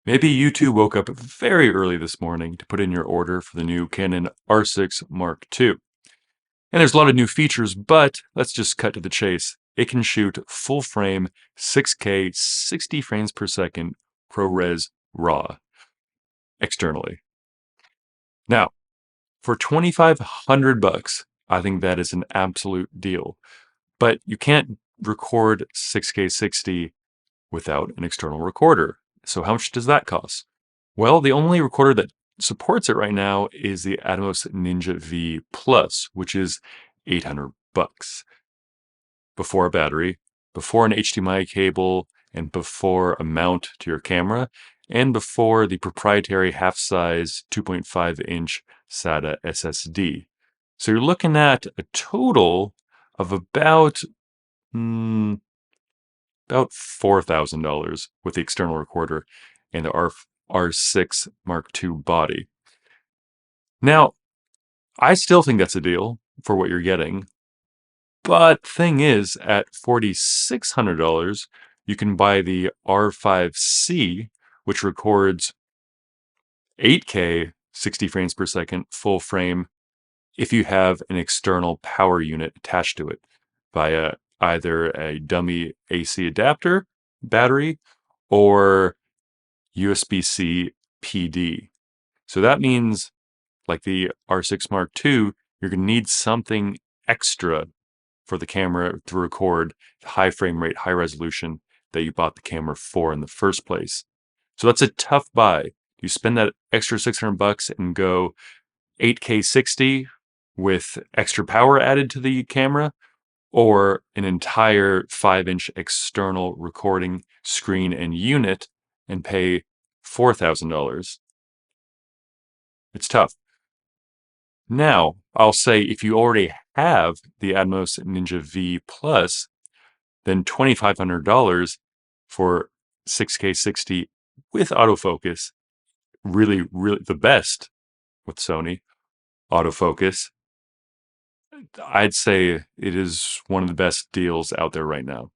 Maybe you too woke up very early this morning to put in your order for the new Canon R6 Mark II. And there's a lot of new features, but let's just cut to the chase. It can shoot full frame 6K 60 frames per second ProRes RAW externally. Now, for 2,500 bucks, I think that is an absolute deal. But you can't record 6K 60 without an external recorder. So how much does that cost? Well, the only recorder that supports it right now is the Atomos Ninja V Plus, which is 800 bucks. Before a battery, before an HDMI cable, and before a mount to your camera, and before the proprietary half-size 2.5-inch SATA SSD. So you're looking at a total of about $4,000 with the external recorder and the R6 Mark II body. Now, I still think that's a deal for what you're getting. But thing is, at $4,600, you can buy the R5C, which records 8K 60 frames per second full frame if you have an external power unit attached to it via either a dummy AC adapter, battery, or USB-C PD. So that means, like the R6 Mark II, you're going to need something extra for the camera to record the high frame rate, high resolution that you bought the camera for in the first place. So that's a tough buy. You spend that extra 600 bucks and go 8K 60 with extra power added to the camera, or an entire 5-inch external recording screen and unit and pay $4,000. It's tough. Now, I'll say if you already have the Atomos Ninja V Plus, then $2,500 for 6K 60 with autofocus, really, really the best with Sony autofocus. I'd say it is one of the best deals out there right now.